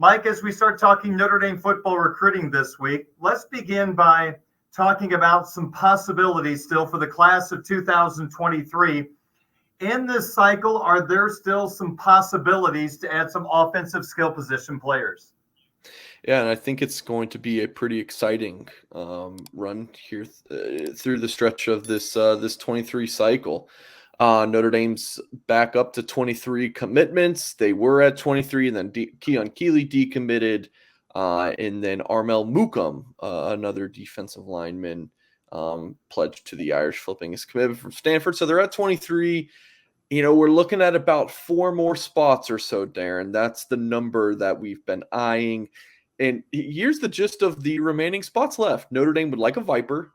Mike, as we start talking Notre Dame football recruiting this week, let's begin by talking about some possibilities still for the class of 2023. In this cycle, are there still some possibilities to add some offensive skill position players? Yeah, and I think it's going to be a pretty exciting run here through the stretch of this 23 cycle. Notre Dame's back up to 23 commitments. They were at 23, and then Keon Keeley decommitted, and then Armel Mukum, another defensive lineman, pledged to the Irish, flipping his commitment from Stanford. So they're at 23. We're looking at about 4 more spots or so, Darren. That's the number that we've been eyeing. And here's the gist of the remaining spots left. Notre Dame would like a Viper.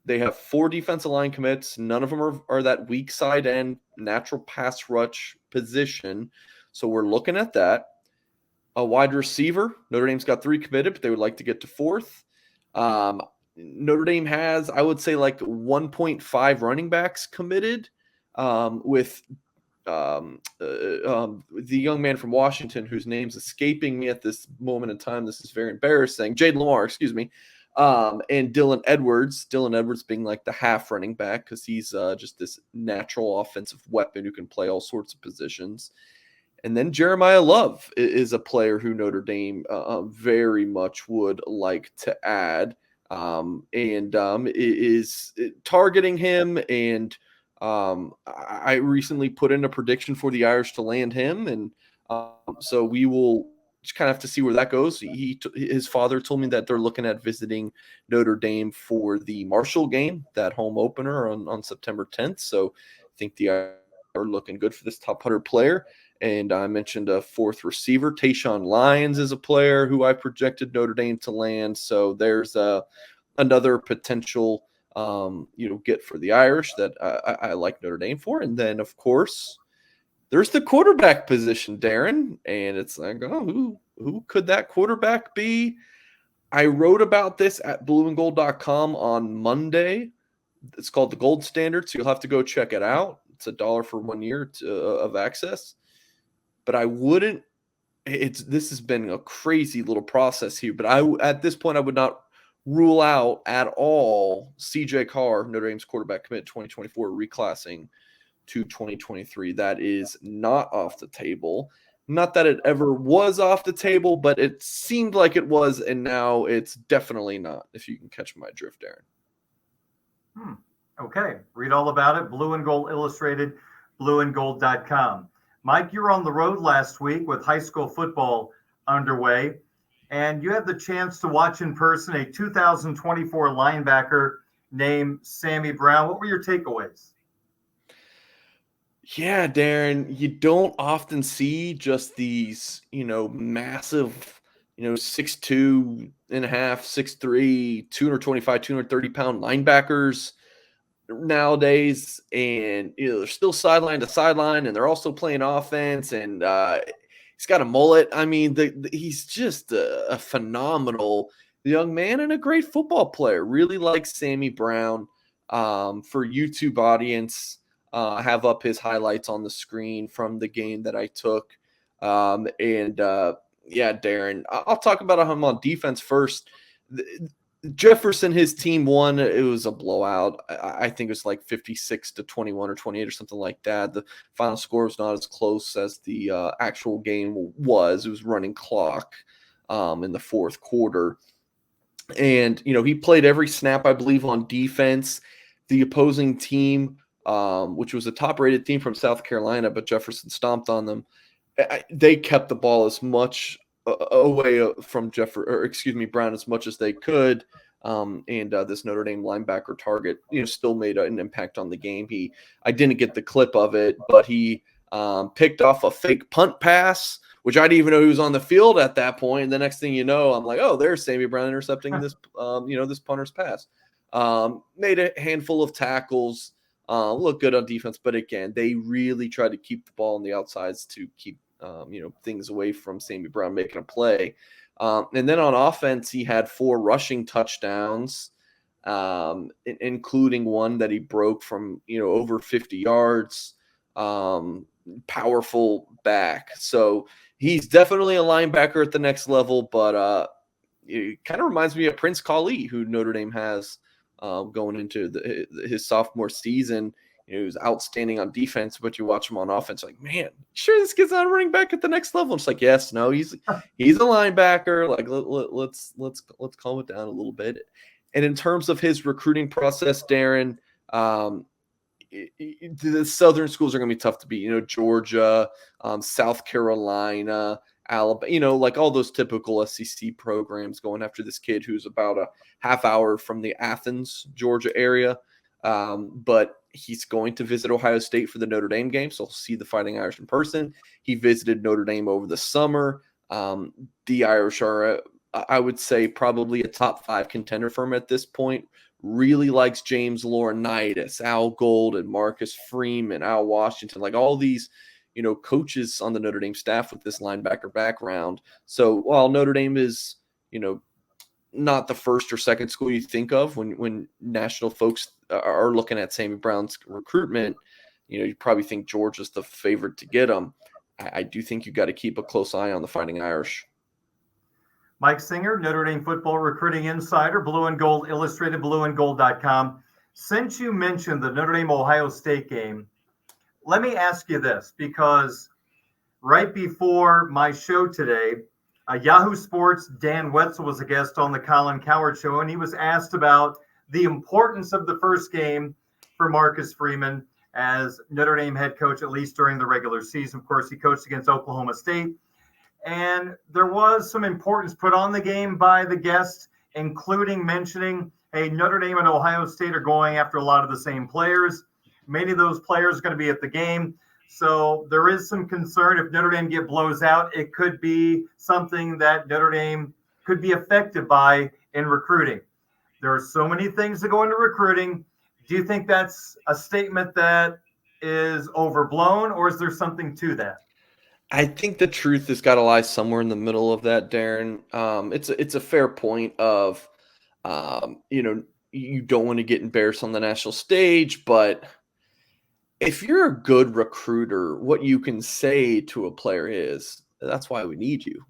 They have 4 defensive line commits. None of them are that weak side end, natural pass rush position. So we're looking at that. A wide receiver. Notre Dame's got 3 committed, but they would like to get to 4th. Notre Dame has, I would say, like 1.5 running backs committed, with the young man from Washington whose name's escaping me at this moment in time. This is very embarrassing. Jade Lamar, excuse me. And Dylan Edwards being like the half running back because he's just this natural offensive weapon who can play all sorts of positions. And then Jeremiah Love is a player who Notre Dame very much would like to add, and is targeting him. And I recently put in a prediction for the Irish to land him, and so we will just kind of have to see where that goes. His father told me that they're looking at visiting Notre Dame for the Marshall game, that home opener on September 10th. So I think the Irish are looking good for this top 100 player. And I mentioned a 4th receiver. Taishan Lyons is a player who I projected Notre Dame to land. So there's another potential get for the Irish that I like Notre Dame for. And then, of course, there's the quarterback position, Darren. And it's like, who could that quarterback be? I wrote about this at blueandgold.com on Monday. It's called the Gold Standard, so you'll have to go check it out. It's $1 for 1 year of access. But I wouldn't – this has been a crazy little process here. But at this point, I would not rule out at all CJ Carr, Notre Dame's quarterback commit 2024, reclassing to 2023. That is not off the table. Not that it ever was off the table, but it seemed like it was, and now it's definitely not, if you can catch my drift, Darren. Okay. Read all about it. Blue and Gold Illustrated, blueandgold.com. Mike, you were on the road last week with high school football underway, and you had the chance to watch in person a 2024 linebacker named Sammy Brown. What were your takeaways? Yeah, Darren, you don't often see just these, massive, 6'2 and a half, 6'3", 225, 230-pound linebackers nowadays. And, they're still sideline to sideline, and they're also playing offense. And he's got a mullet. I mean, he's just a phenomenal young man and a great football player. Really like Sammy Brown. For YouTube audience, have up his highlights on the screen from the game that I took. Yeah, Darren, I'll talk about him on defense first. Jefferson, his team won. It was a blowout. I think it was like 56-21 or 28 or something like that. The final score was not as close as the actual game was. It was running clock in the 4th quarter. And, he played every snap, I believe, on defense. The opposing team, which was a top-rated team from South Carolina, but Jefferson stomped on them. They kept the ball as much away from Brown as much as they could. And this Notre Dame linebacker target, still made an impact on the game. I didn't get the clip of it, but he picked off a fake punt pass, which I didn't even know he was on the field at that point. And the next thing you know, I'm like, oh, there's Sammy Brown intercepting this, this punter's pass. Made a handful of tackles, looked good on defense, but again, they really tried to keep the ball on the outsides to keep things away from Sammy Brown making a play. And then on offense, he had 4 rushing touchdowns, including one that he broke from over 50 yards. Powerful back. So He's definitely a linebacker at the next level, but it kind of reminds me of Prince Kali, who Notre Dame has going into his sophomore season. He was outstanding on defense, but you watch him on offense, like, man, sure this kid's not running back at the next level. It's like, yes, no, he's a linebacker. Like, let's calm it down a little bit. And in terms of his recruiting process, Darren, the Southern schools are going to be tough to beat. Georgia, South Carolina, Alabama. Like all those typical SEC programs going after this kid who's about a half hour from the Athens, Georgia area. But he's going to visit Ohio State for the Notre Dame game, so he'll see the Fighting Irish in person. He visited Notre Dame over the summer. The Irish are, I would say, probably a top 5 contender for him at this point. Really likes James Laurinaitis, Al Golden, Marcus Freeman, Al Washington, like all these, coaches on the Notre Dame staff with this linebacker background. So while Notre Dame is, not the first or second school you think of when national folks are looking at Sammy Brown's recruitment, you probably think Georgia's the favorite to get him. I do think you got to keep a close eye on the Fighting Irish. Mike Singer, Notre Dame football recruiting insider, Blue and Gold Illustrated, blueandgold.com. Since you mentioned the Notre Dame-Ohio State game, let me ask you this, because right before my show today, Yahoo Sports' Dan Wetzel was a guest on the Colin Cowherd Show, and he was asked about the importance of the first game for Marcus Freeman as Notre Dame head coach, at least during the regular season. Of course, he coached against Oklahoma State. And there was some importance put on the game by the guest, including mentioning, hey, Notre Dame and Ohio State are going after a lot of the same players. Many of those players are going to be at the game. So there is some concern if Notre Dame blows out, it could be something that Notre Dame could be affected by in recruiting. There are so many things that go into recruiting. Do you think that's a statement that is overblown, or is there something to that? I think the truth has got to lie somewhere in the middle of that, Darren. It's a fair point of, you don't want to get embarrassed on the national stage, but if you're a good recruiter, what you can say to a player is, that's why we need you.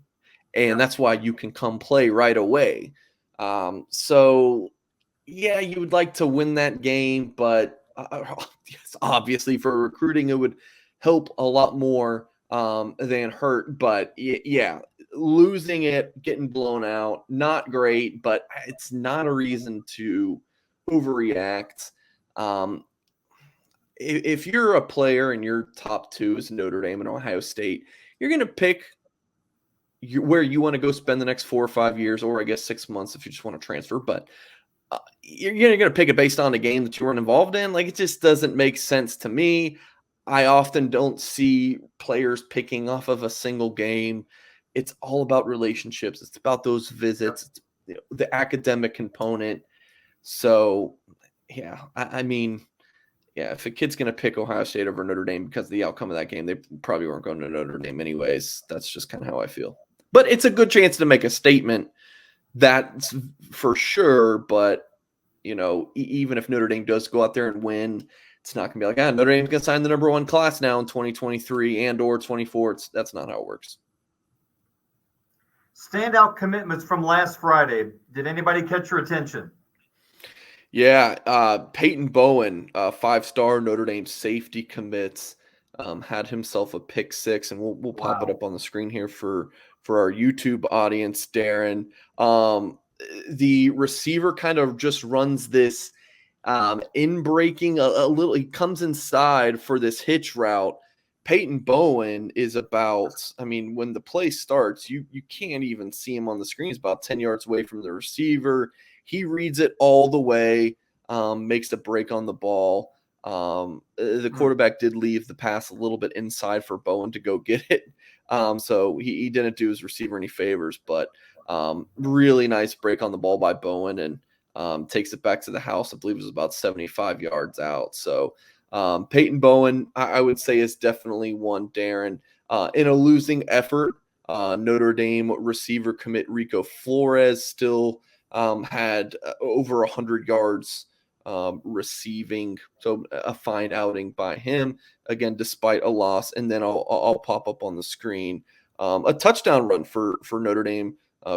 And that's why you can come play right away. So, yeah, you would like to win that game, but obviously for recruiting, it would help a lot more than hurt. But, yeah, losing it, getting blown out, not great, but it's not a reason to overreact. If you're a player and your top 2 is Notre Dame and Ohio State, you're going to pick where you want to go spend the next 4 or 5 years, or I guess 6 months if you just want to transfer. But you're going to pick it based on a game that you weren't involved in. Like, it just doesn't make sense to me. I often don't see players picking off of a single game. It's all about relationships. It's about those visits. It's the academic component. So, yeah, I mean, yeah, if a kid's going to pick Ohio State over Notre Dame because of the outcome of that game, they probably weren't going to Notre Dame anyways. That's just kind of how I feel. But it's a good chance to make a statement, that's for sure. But, even if Notre Dame does go out there and win, it's not going to be like, Notre Dame's going to sign the number 1 class now in 2023 and or 24. That's not how it works. Standout commitments from last Friday. Did anybody catch your attention? Yeah, Peyton Bowen, 5-star Notre Dame safety commits, had himself a pick 6, and we'll pop it up on the screen here for our YouTube audience, Darren. The receiver kind of just runs this in breaking a little. He comes inside for this hitch route. Peyton Bowen is about, when the play starts, you can't even see him on the screen. He's about 10 yards away from the receiver. He reads it all the way, makes a break on the ball. The quarterback did leave the pass a little bit inside for Bowen to go get it. So he didn't do his receiver any favors, but really nice break on the ball by Bowen, and takes it back to the house. I believe it was about 75 yards out. So Peyton Bowen, I would say, is definitely one, Darren. In a losing effort, Notre Dame receiver commit Rico Flores still had over 100 yards receiving. So a fine outing by him, again, despite a loss. And then I'll pop up on the screen a touchdown run for Notre Dame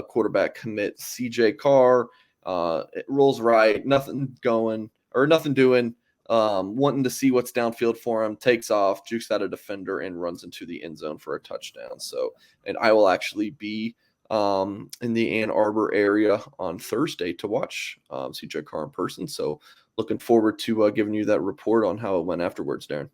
quarterback commit CJ Carr. It rolls right, nothing going or nothing doing. Wanting to see what's downfield for him, takes off, jukes out a defender, and runs into the end zone for a touchdown. So, and I will actually be in the Ann Arbor area on Thursday to watch CJ Carr in person. So, looking forward to giving you that report on how it went afterwards, Darren.